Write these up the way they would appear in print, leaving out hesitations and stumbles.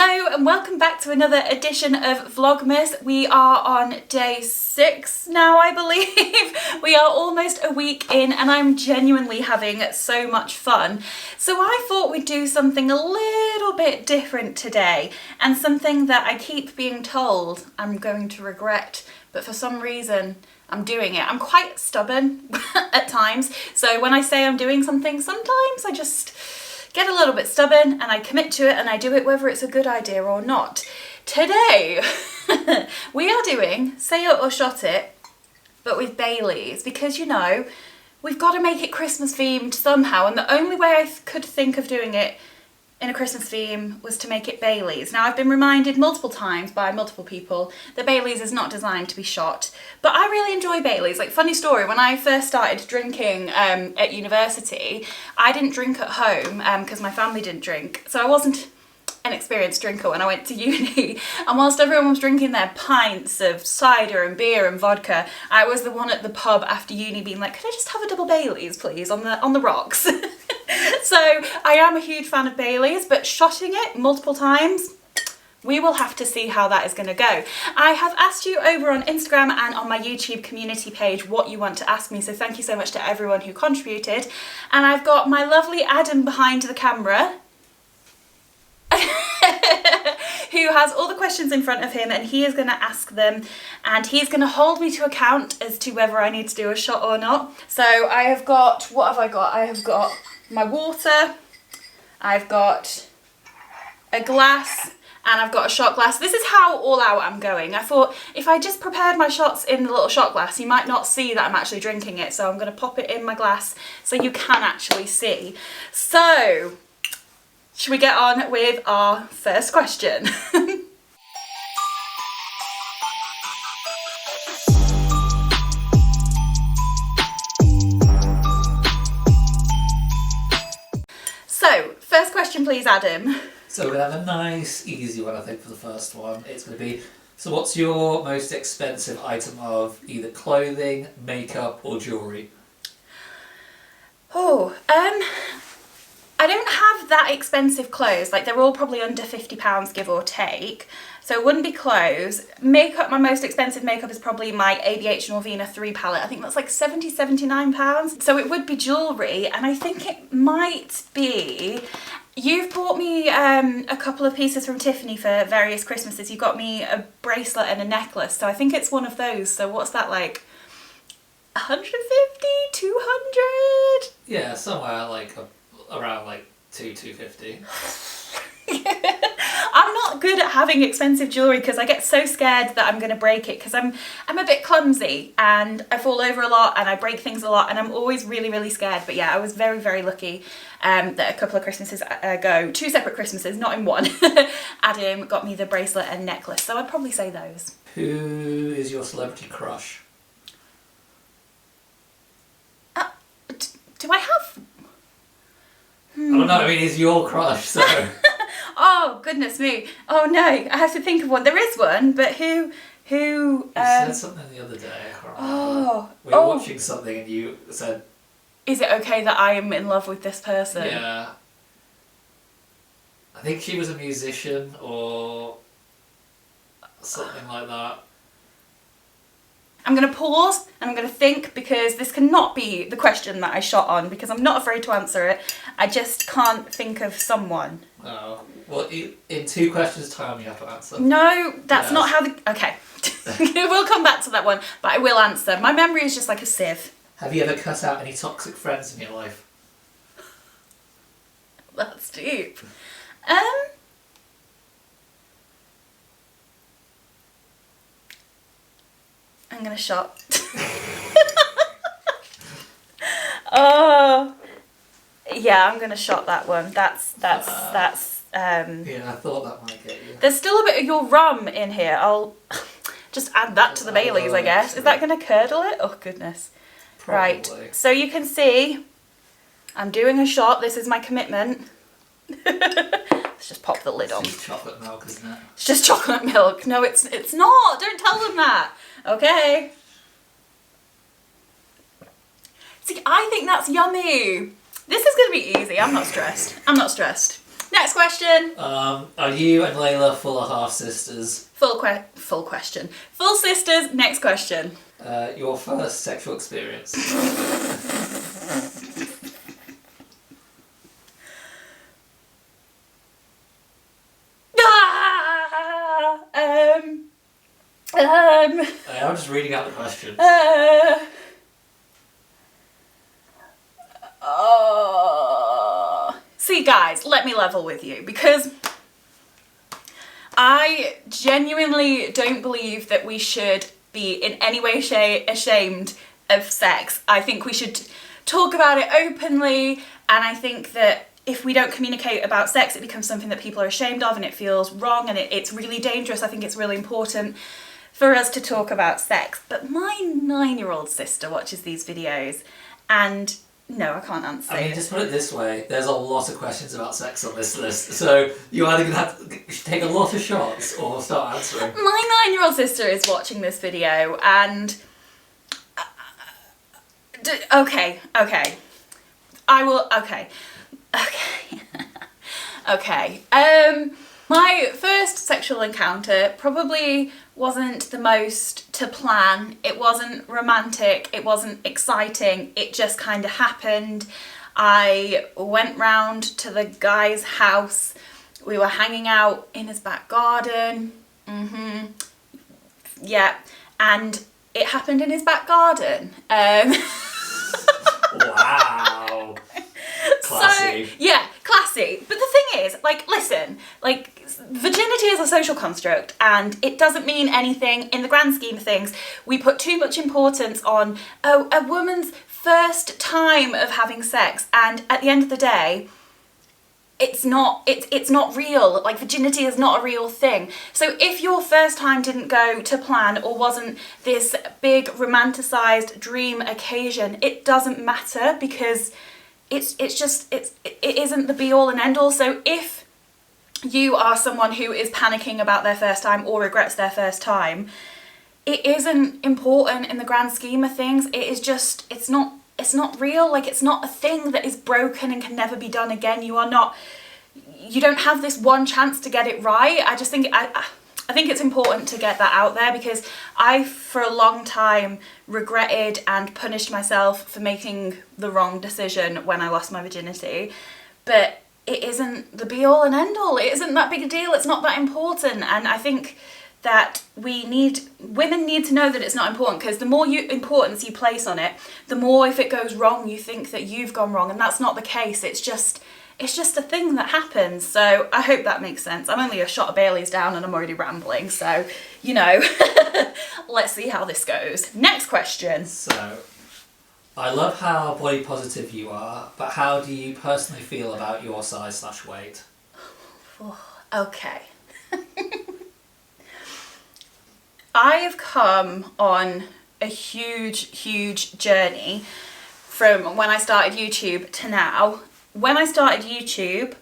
Hello and welcome back to another edition of Vlogmas. We are on day 6 now, I believe. We are almost a week in and I'm genuinely having so much fun. So I thought we'd do something a little bit different today, and something that I keep being told I'm going to regret, but for some reason I'm doing it. I'm quite stubborn at times, so when I say I'm doing something, sometimes I just get a little bit stubborn and I commit to it and I do it whether it's a good idea or not. Today we are doing Say It or Shot It, but with Baileys, because you know, we've got to make it Christmas themed somehow, and the only way I could think of doing it in a Christmas theme was to make it Baileys. Now I've been reminded multiple times by multiple people that Baileys is not designed to be shot, but I really enjoy Baileys. Like, funny story, when I first started drinking at university, I didn't drink at home because my family didn't drink, so I wasn't an experienced drinker when I went to uni, and whilst everyone was drinking their pints of cider and beer and vodka, I was the one at the pub after uni being like, could I just have a double Baileys please on the rocks? So I am a huge fan of Baileys, but shotting it multiple times, we will have to see how that is going to go. I have asked you over on Instagram and on my YouTube community page what you want to ask me, so thank you so much to everyone who contributed. And I've got my lovely Adam behind the camera who has all the questions in front of him, and he is going to ask them and he's going to hold me to account as to whether I need to do a shot or not. So I have got, what have I got? I have got my water, I've got a glass, and I've got a shot glass. This is how all out I'm going. I thought if I just prepared my shots in the little shot glass, you might not see that I'm actually drinking it, so I'm going to pop it in my glass so you can actually see. So should we get on with our first question? So, first question please, Adam. So we have a nice, easy one, I think, for the first one. It's going to be, so what's your most expensive item of either clothing, makeup or jewellery? Oh, I don't have that expensive clothes. Like, they're all probably under £50 give or take, so it wouldn't be clothes. Makeup, my most expensive makeup is probably my ABH Norvina 3 palette. I think that's like £79. So it would be jewellery, and I think it might be, you've bought me a couple of pieces from Tiffany for various Christmases. You got me a bracelet and a necklace, so I think it's one of those. So what's that, like 150, 200? Yeah, somewhere like around like 250. I'm not good at having expensive jewellery because I get so scared that I'm going to break it, because I'm a bit clumsy and I fall over a lot and I break things a lot, and I'm always really scared. But yeah, I was very lucky that a couple of Christmases ago, 2 separate Christmases, not in one, Adam got me the bracelet and necklace, so I'd probably say those. Who is your celebrity crush? Do I have? I don't know, I mean, he's your crush, so... Oh, goodness me. Oh no, I have to think of one. There is one, but who... You said something the other day, I can't remember. We were watching something and you said... Is it okay that I am in love with this person? Yeah. I think she was a musician or something like that. I'm going to pause and I'm going to think, because this cannot be the question that I shot on, because I'm not afraid to answer it. I just can't think of someone. Oh. Well, in 2 questions time you have to answer. No, that's not how the... Okay. We'll come back to that one, but I will answer. My memory is just like a sieve. Have you ever cut out any toxic friends in your life? That's deep. I'm gonna shot. Oh, yeah, I'm gonna shot that one. That's. Yeah, I thought that might get you. There's still a bit of your rum in here. I'll just add that to the Baileys, I guess. Is that gonna curdle it? Oh goodness. Probably. Right. So you can see, I'm doing a shot. This is my commitment. Let's just pop the lid on. It's just chocolate milk, isn't it? It's just chocolate milk. No, it's not. Don't tell them that. Okay. See, I think that's yummy. This is going to be easy. I'm not stressed. Next question. Are you and Layla full or half sisters? Full question. Full sisters. Next question. Your first sexual experience? I'm just reading out the question. See, guys, let me level with you, because I genuinely don't believe that we should be in any way ashamed of sex. I think we should talk about it openly, and I think that if we don't communicate about sex, it becomes something that people are ashamed of and it feels wrong, and it's really dangerous. I think it's really important for us to talk about sex. But my 9-year-old sister watches these videos, and no, I can't answer. I mean, just put it this way, there's a lot of questions about sex on this list, so you're either going to have to take a lot of shots or start answering. My 9-year-old sister is watching this video, and okay. My first sexual encounter probably wasn't the most to plan. It wasn't romantic. It wasn't exciting. It just kind of happened. I went round to the guy's house. We were hanging out in his back garden. Yeah, and it happened in his back garden. Wow. Classy. So, yeah, classy. But the thing is, like, listen, like, virginity is a social construct, and it doesn't mean anything in the grand scheme of things. We put too much importance on a woman's first time of having sex, and at the end of the day, it's not real. Like, virginity is not a real thing. So if your first time didn't go to plan or wasn't this big romanticized dream occasion, it doesn't matter, because it isn't the be all and end all. So if you are someone who is panicking about their first time or regrets their first time, it isn't important in the grand scheme of things. It is just, it's not real. Like, it's not a thing that is broken and can never be done again. You don't have this one chance to get it right. I just think, I think it's important to get that out there, because I, for a long time, regretted and punished myself for making the wrong decision when I lost my virginity. But it isn't the be all and end all. It isn't that big a deal. It's not that important. And I think that women need to know that it's not important, because the more importance you place on it, the more, if it goes wrong, you think that you've gone wrong, and that's not the case. It's just a thing that happens. So I hope that makes sense. I'm only a shot of Bailey's down and I'm already rambling, so, you know, let's see how this goes. Next question. So, I love how body positive you are, but how do you personally feel about your size/weight? Okay. I have come on a huge journey from when I started YouTube to now. When I started YouTube,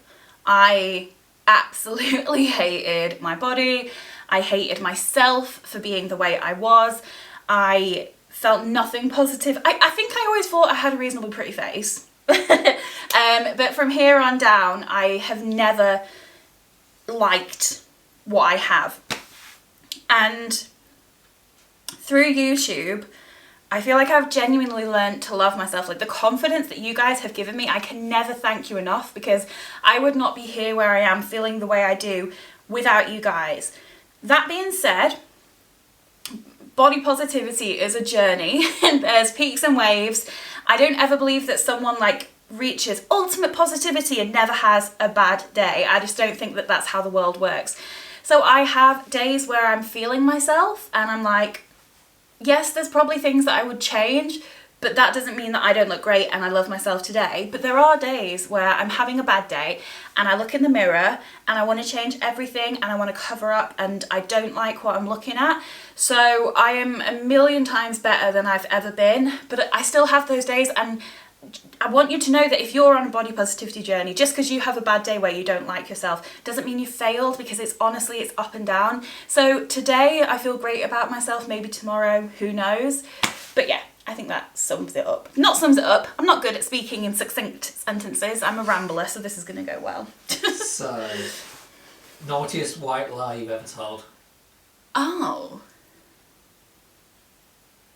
I absolutely hated my body. I hated myself for being the way I was. I felt nothing positive. I think I always thought I had a reasonably pretty face. But from here on down, I have never liked what I have. And through YouTube, I feel like I've genuinely learned to love myself. Like, the confidence that you guys have given me, I can never thank you enough, because I would not be here where I am feeling the way I do without you guys. That being said, body positivity is a journey and there's peaks and waves. I don't ever believe that someone like reaches ultimate positivity and never has a bad day. I just don't think that that's how the world works. So I have days where I'm feeling myself and I'm like, yes, there's probably things that I would change, but that doesn't mean that I don't look great and I love myself today. But there are days where I'm having a bad day and I look in the mirror and I want to change everything and I want to cover up and I don't like what I'm looking at. So I am a million times better than I've ever been, but I still have those days, and I want you to know that if you're on a body positivity journey, just because you have a bad day where you don't like yourself doesn't mean you failed, because it's honestly, it's up and down. So today I feel great about myself, maybe tomorrow, who knows? But yeah, I think that sums it up. Not sums it up, I'm not good at speaking in succinct sentences. I'm a rambler, so this is going to go well. So, naughtiest white lie you've ever told? Oh.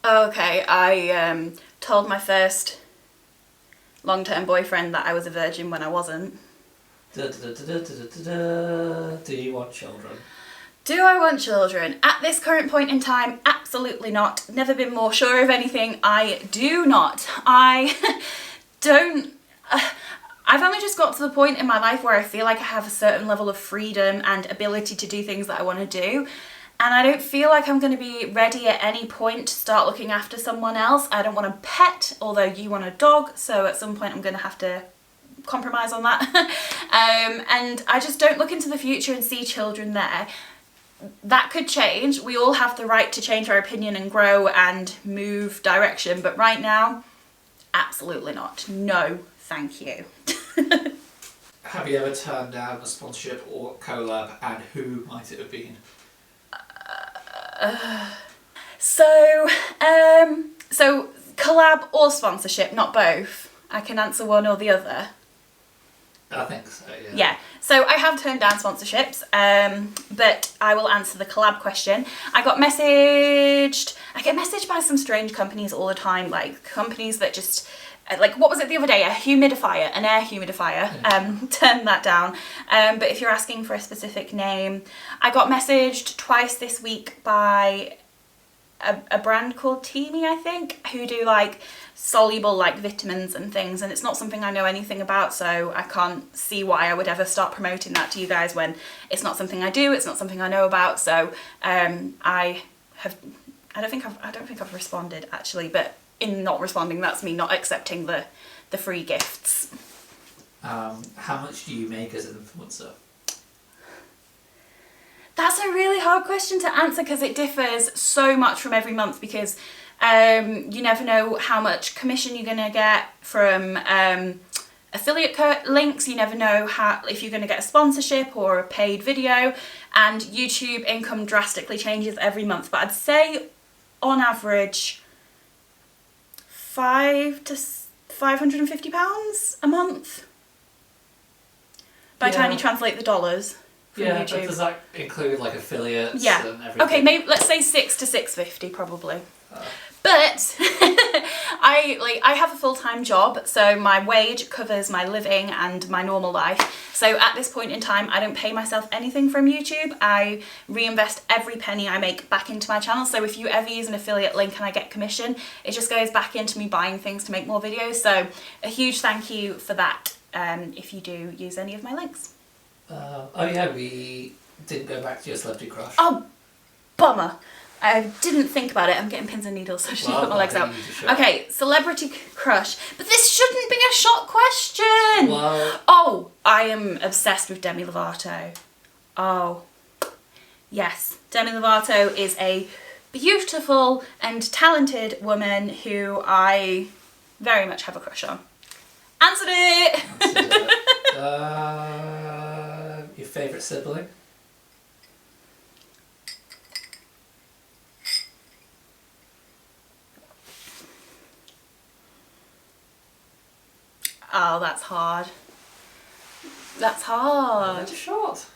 Okay, I told my first long-term boyfriend that I was a virgin when I wasn't. Do you want children? Do I want children? At this current point in time, absolutely not. Never been more sure of anything. I do not. I don't... I've only just got to the point in my life where I feel like I have a certain level of freedom and ability to do things that I want to do. And I don't feel like I'm going to be ready at any point to start looking after someone else. I don't want a pet, although you want a dog, so at some point I'm going to have to compromise on that. And I just don't look into the future and see children there. That could change. We all have the right to change our opinion and grow and move direction, but right now, absolutely not. No, thank you. Have you ever turned down a sponsorship or collab, and who might it have been? So collab or sponsorship, not both. I can answer one or the other. I think so, yeah. Yeah, so I have turned down sponsorships, but I will answer the collab question. I get messaged by some strange companies all the time, like companies that just, like, what was it the other day? An air humidifier. Turned that down. But if you're asking for a specific name, I got messaged twice this week by a brand called Teamy, I think, who do like soluble like vitamins and things, and it's not something I know anything about, so I can't see why I would ever start promoting that to you guys when it's not something I do, it's not something I know about. So I don't think I've responded actually, but in not responding, that's me not accepting the free gifts. How much do you make as an influencer? That's a really hard question to answer because it differs so much from every month, because you never know how much commission you're going to get from affiliate links, you never know if you're going to get a sponsorship or a paid video, and YouTube income drastically changes every month. But I'd say on average £500 to £550 a month by the time you translate the dollars. Yeah, YouTube. but does that include like affiliates and everything? Okay, maybe let's say £600 to £650 probably. But I have a full-time job, so my wage covers my living and my normal life. So at this point in time, I don't pay myself anything from YouTube. I reinvest every penny I make back into my channel. So if you ever use an affiliate link and I get commission, it just goes back into me buying things to make more videos. So a huge thank you for that if you do use any of my links. Oh yeah, we didn't go back to your celebrity crush. Oh, bummer. I didn't think about it. I'm getting pins and needles, so I should put my legs out. Okay, celebrity crush. But this shouldn't be a shock question. Well, oh, I am obsessed with Demi Lovato. Oh, yes. Demi Lovato is a beautiful and talented woman who I very much have a crush on. Answered it! Your favourite sibling? Oh, that's hard. That's hard. That's a shot.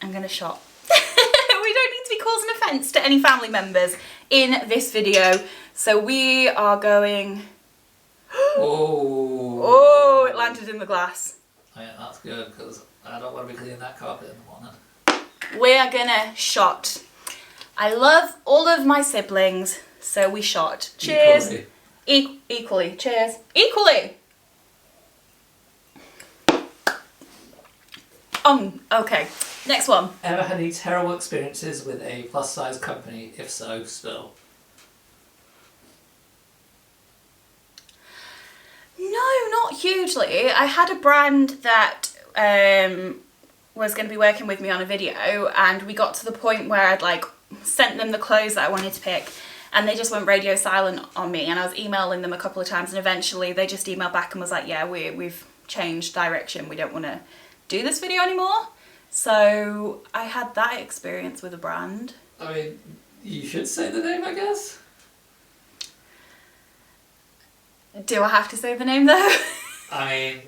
I'm gonna shot. We don't need to be causing offence to any family members in this video. So we are going... Oh. Oh, it landed in the glass. Oh, yeah, that's good, because I don't want to be cleaning that carpet in the morning. We're gonna shot. I love all of my siblings, so we shot. Cheers. Equally. Cheers. Equally. Okay. Next one. Ever had any terrible experiences with a plus size company? If so, spill. No, not hugely. I had a brand that was going to be working with me on a video, and we got to the point where I'd like sent them the clothes that I wanted to pick, and they just went radio silent on me, and I was emailing them a couple of times, and eventually they just emailed back and was like, yeah, we've changed direction, we don't want to do this video anymore. So I had that experience with a brand. I mean, you should say the name, I guess. Do I have to say the name though? I mean,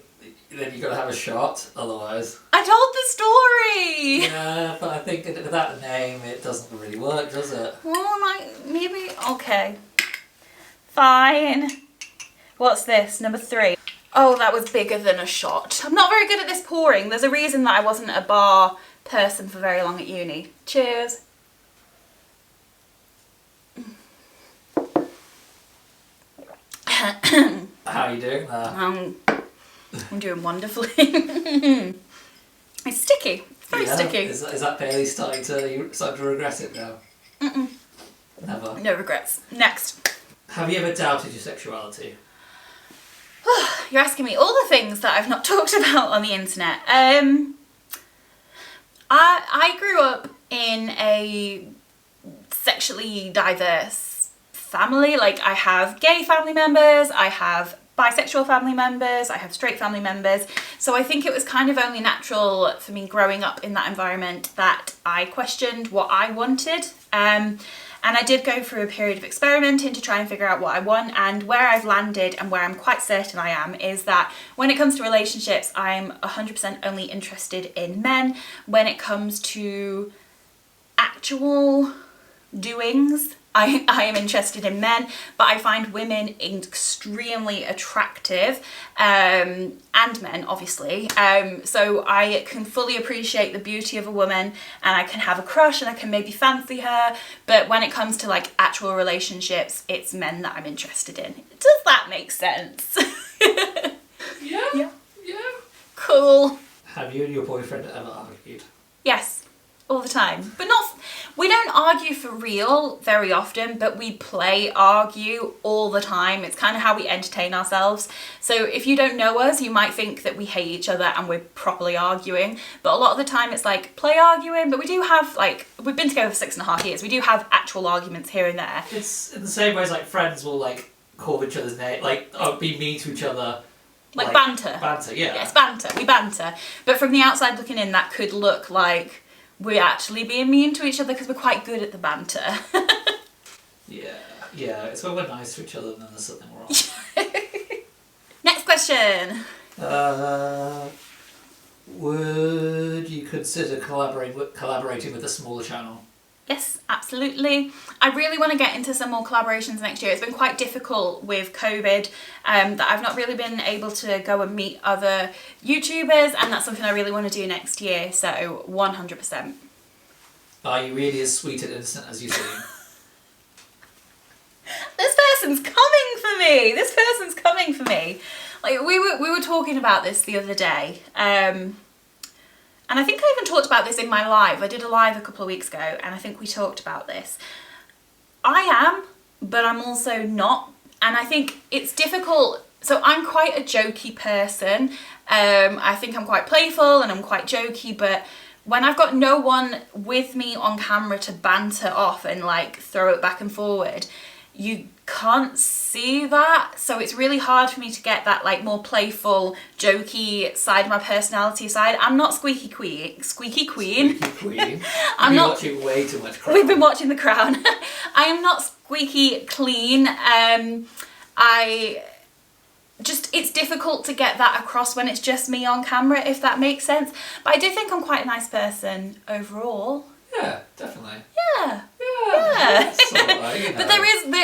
then you got to have a shot, otherwise. I told the story! Yeah, but I think without a name it doesn't really work, does it? Well, like, maybe, okay. Fine. What's this? Number 3. Oh, that was bigger than a shot. I'm not very good at this pouring. There's a reason that I wasn't a bar person for very long at uni. Cheers. How are you doing there? I'm doing wonderfully. It's sticky. It's very sticky. Is that barely starting to regret it now? Mm-mm. Never. No regrets. Next. Have you ever doubted your sexuality? You're asking me all the things that I've not talked about on the internet. I grew up in a sexually diverse family. Like, I have gay family members, I have bisexual family members, I have straight family members. So I think it was kind of only natural for me growing up in that environment that I questioned what I wanted. And I did go through a period of experimenting to try and figure out what I want, and where I've landed and where I'm quite certain I am is that when it comes to relationships, I'm 100% only interested in men. When it comes to actual doings, I am interested in men, but I find women extremely attractive, and men, obviously. So I can fully appreciate the beauty of a woman, and I can have a crush, and I can maybe fancy her, but when it comes to like actual relationships, it's men that I'm interested in. Does that make sense? Yeah. Cool. Have you and your boyfriend ever argued? Yes. All the time, but not, we don't argue for real very often, but we play argue all the time. It's kind of how we entertain ourselves. So if you don't know us, you might think that we hate each other and we're properly arguing, but a lot of the time it's like play arguing. But we do have, like, we've been together for 6.5 years, we do have actual arguments here and there. It's in the same way as like friends will like call each other's name, like be mean to each other. Like banter. Banter, yeah. Yes, banter, we banter. But from the outside looking in, that could look like we're actually being mean to each other because we're quite good at the banter. Yeah, it's when we're nice to each other and then there's something wrong. Next question. Would you consider collaborating with a smaller channel? Yes, absolutely. I really want to get into some more collaborations next year. It's been quite difficult with COVID, that I've not really been able to go and meet other YouTubers, and that's something I really want to do next year, so 100%. Are you really as sweet and innocent as you seem? This person's coming for me! This person's coming for me! Like, we were talking about this the other day, and I think I even talked about this in my live. I did a live a couple of weeks ago, and I think we talked about this. I am, but I'm also not. And I think it's difficult. So I'm quite a jokey person. I think I'm quite playful and I'm quite jokey, but when I've got no one with me on camera to banter off and like throw it back and forward, you can't see that. So it's really hard for me to get that like more playful, jokey side of my personality side. I'm not squeaky queen. Squeaky queen. I'm not watching way too much Crown. We've been watching The Crown. I am not squeaky clean. It's difficult to get that across when it's just me on camera, if that makes sense. But I do think I'm quite a nice person overall. Yeah, definitely. Yeah. Sort of like, you know. But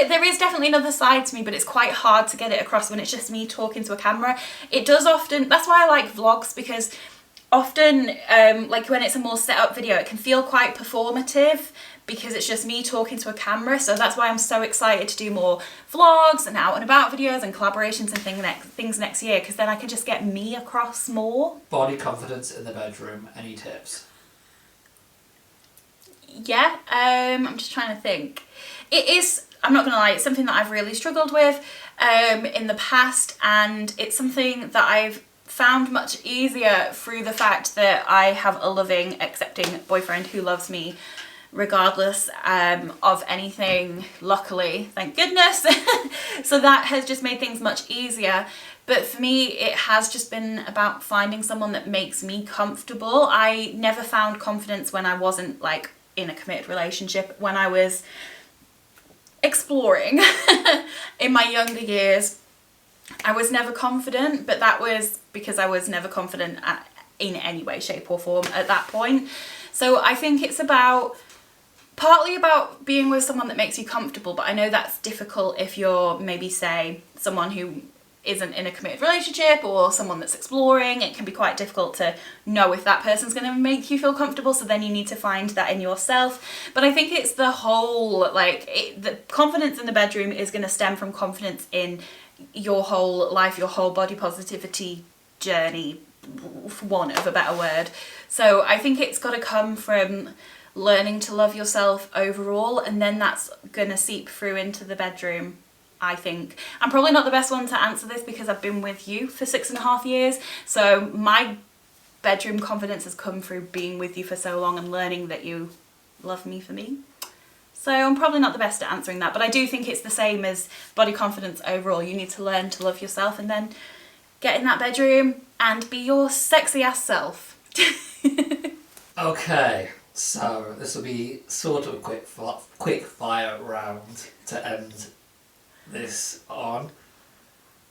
there is definitely another side to me, but it's quite hard to get it across when it's just me talking to a camera. It does often, that's why I like vlogs, because often, like when it's a more set up video, it can feel quite performative because it's just me talking to a camera. So that's why I'm so excited to do more vlogs and out and about videos and collaborations and things next year, because then I can just get me across more. Body confidence in the bedroom, any tips? Yeah, I'm just trying to think. It is, I'm not gonna lie, it's something that I've really struggled with in the past, and it's something that I've found much easier through the fact that I have a loving, accepting boyfriend who loves me regardless of anything, luckily, thank goodness. So that has just made things much easier. But for me, it has just been about finding someone that makes me comfortable. I never found confidence when I wasn't like in a committed relationship. When I was exploring in my younger years, I was never confident, but that was because I was never confident in any way, shape or form at that point. So I think it's partly about being with someone that makes you comfortable, but I know that's difficult if you're maybe, say, someone who isn't in a committed relationship or someone that's exploring. It can be quite difficult to know if that person's going to make you feel comfortable, so then you need to find that in yourself. But I think it's the whole, the confidence in the bedroom is going to stem from confidence in your whole life, your whole body positivity journey, for want of a better word. So I think it's got to come from learning to love yourself overall, and then that's going to seep through into the bedroom. I think I'm probably not the best one to answer this because I've been with you for 6.5 years, so my bedroom confidence has come through being with you for so long and learning that you love me for me. So I'm probably not the best at answering that, but I do think it's the same as body confidence overall. You need to learn to love yourself and then get in that bedroom and be your sexy ass self. Okay, so this will be sort of a quick fire round to end this on.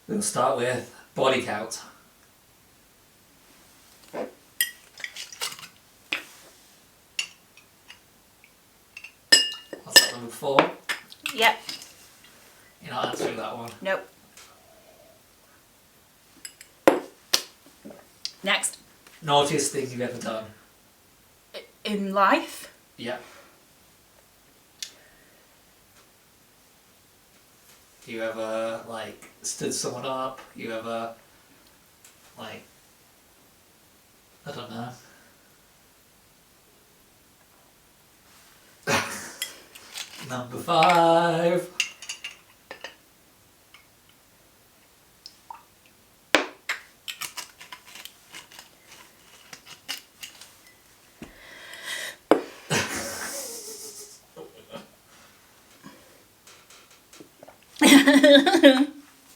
We'll start with body count. What's that, number 4? Yep. You're not answering that one. Nope. Next. Naughtiest thing you've ever done? In life? Yeah. You ever, stood someone up? You ever, I don't know. Number 5.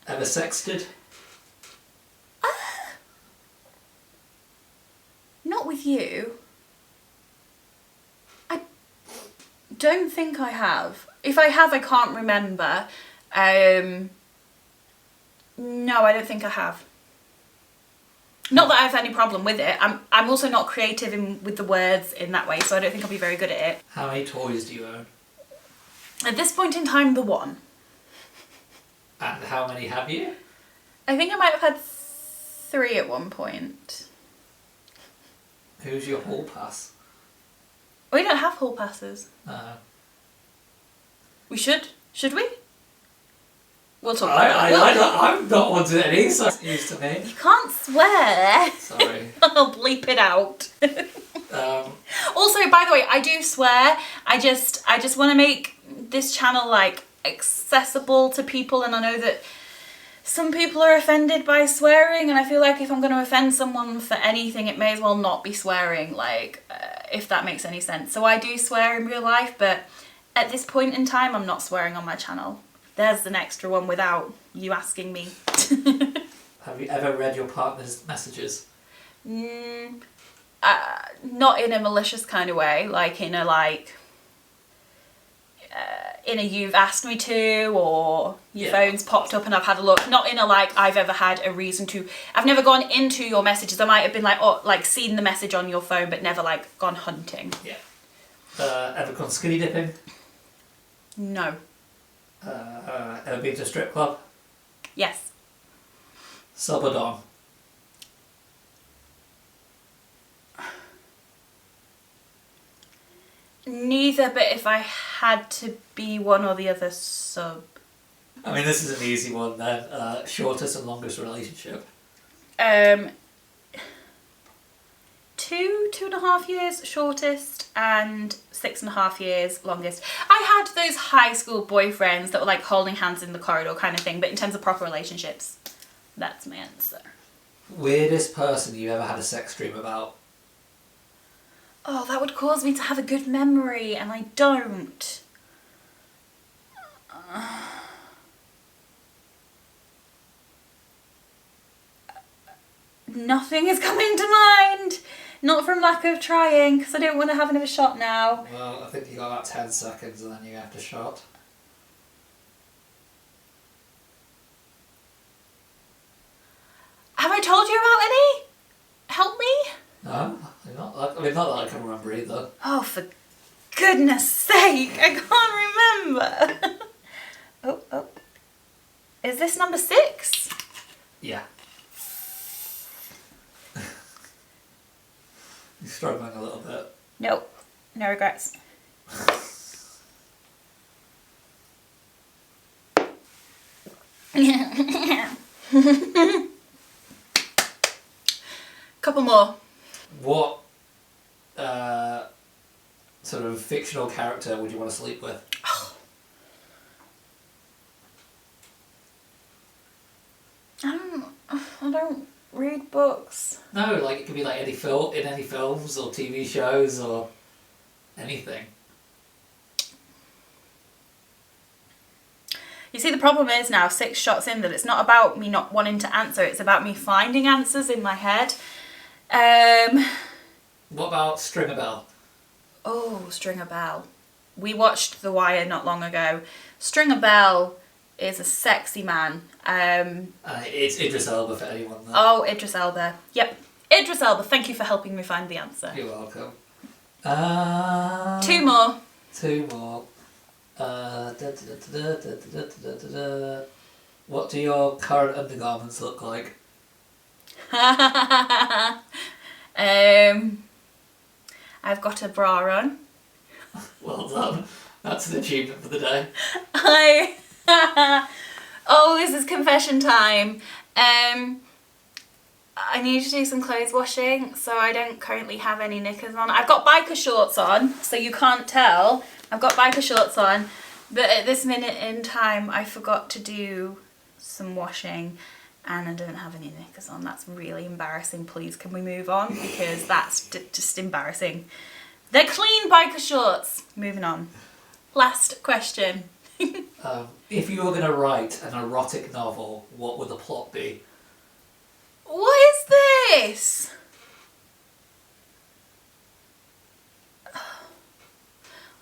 Ever sexted? Not with you. I don't think I have. If I have, I can't remember. No, I don't think I have. Not that I have any problem with it. I'm also not creative with the words in that way, so I don't think I'll be very good at it. How many toys do you own? At this point in time, the one. And how many have you? I think I might have had 3 at one point. Who's your hall pass? We don't have hall passes. We should. Should we? We'll talk about it. I'm not wanting any, so it's news to me. You can't swear. Sorry. I'll bleep it out. Also, by the way, I do swear. I just want to make this channel accessible to people, and I know that some people are offended by swearing, and I feel like if I'm going to offend someone for anything, it may as well not be swearing, if that makes any sense. So I do swear in real life, but at this point in time, I'm not swearing on my channel. There's an extra one without you asking me. Have you ever read your partner's messages? Not in a malicious kind of way, in a you've asked me to, or your phone's popped up and I've had a look. Not in a I've ever had a reason to. I've never gone into your messages. I might have been seen the message on your phone, but never gone hunting. Yeah. Ever gone skinny dipping? No. Ever been to a strip club? Yes. Sub or dom? Neither, but if I had to be one or the other, sub. I mean, this is an easy one then. Shortest and longest relationship? 2.5 years shortest and 6.5 years longest. I had those high school boyfriends that were holding hands in the corridor kind of thing, but in terms of proper relationships, that's my answer. Weirdest person you ever had a sex dream about? Oh, that would cause me to have a good memory, and I don't. Nothing is coming to mind. Not from lack of trying, because I don't want to have another shot now. Well, I think you got about 10 seconds and then you have to shot. Have I told you about any? Help me? No, not that I can remember either. Oh, for goodness sake, I can't remember. Oh. Is this number 6? Yeah. You're struggling a little bit. Nope, no regrets. Couple more. What sort of fictional character would you want to sleep with? I don't read books. No, like it could be like any film in any films or TV shows or anything. You see, the problem is now, 6 shots in, that it's not about me not wanting to answer, it's about me finding answers in my head. What about Stringer Bell? Oh, Stringer Bell. We watched The Wire not long ago. Stringer Bell is a sexy man. It's Idris Elba for anyone there. Oh, Idris Elba. Yep. Idris Elba, thank you for helping me find the answer. You're welcome. 2 more. 2 more. What do your current undergarments look like? I've got a bra on. Well done. That's an achievement for the day. Oh, this is confession time. I need to do some clothes washing, so I don't currently have any knickers on. I've got biker shorts on, so you can't tell. I've got biker shorts on, but at this minute in time, I forgot to do some washing, and I don't have any knickers on. That's really embarrassing. Please, can we move on? Because that's just embarrassing. They're clean biker shorts. Moving on. Last question. If you were going to write an erotic novel, what would the plot be? What is this?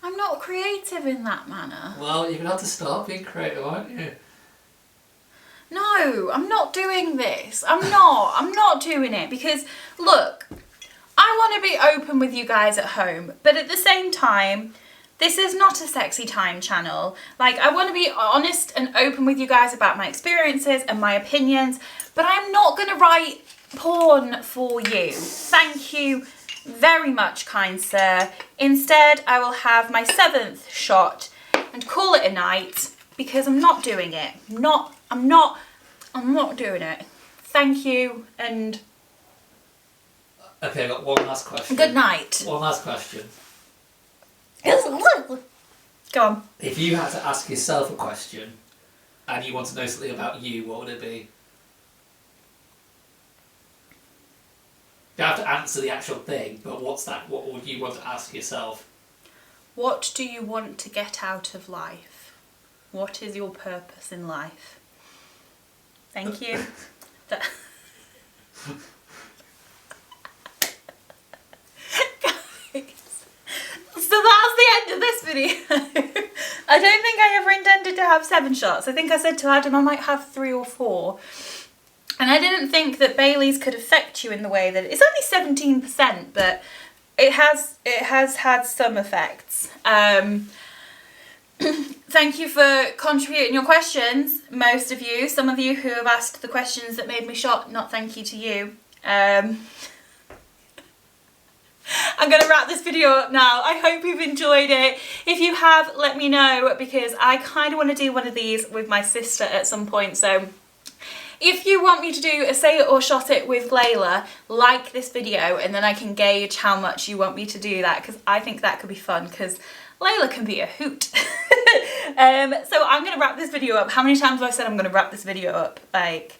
I'm not creative in that manner. Well, you're going to have to start being creative, aren't you? No, I'm not doing this. I'm not doing it because, look, I want to be open with you guys at home, but at the same time, this is not a sexy time channel. Like, I want to be honest and open with you guys about my experiences and my opinions, but I'm not going to write porn for you. Thank you very much, kind sir. Instead, I will have my 7th shot and call it a night because I'm not doing it. I'm not doing it. Thank you and... Okay, I've got one last question. Good night. One last question. Go on. If you had to ask yourself a question and you want to know something about you, what would it be? You don't have to answer the actual thing, but what's that? What would you want to ask yourself? What do you want to get out of life? What is your purpose in life? Thank you. So that's the end of this video. I don't think I ever intended to have 7 shots. I think I said to Adam I might have 3 or 4. And I didn't think that Bailey's could affect you in the way that it's only 17%, but it has had some effects. Thank you for contributing your questions, most of you. Some of you who have asked the questions that made me shot, not thank you to you. I'm going to wrap this video up now. I hope you've enjoyed it. If you have, let me know, because I kind of want to do one of these with my sister at some point. So if you want me to do a say it or shot it with Layla, like this video, and then I can gauge how much you want me to do that, because I think that could be fun, because Layla can be a hoot. So I'm going to wrap this video up. How many times have I said I'm going to wrap this video up? Like,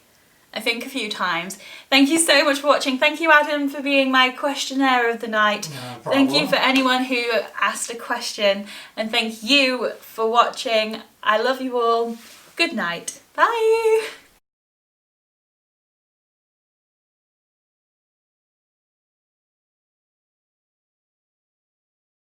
I think a few times. Thank you so much for watching. Thank you, Adam, for being my questionnaire of the night. No problem. Thank you for anyone who asked a question. And thank you for watching. I love you all. Good night. Bye.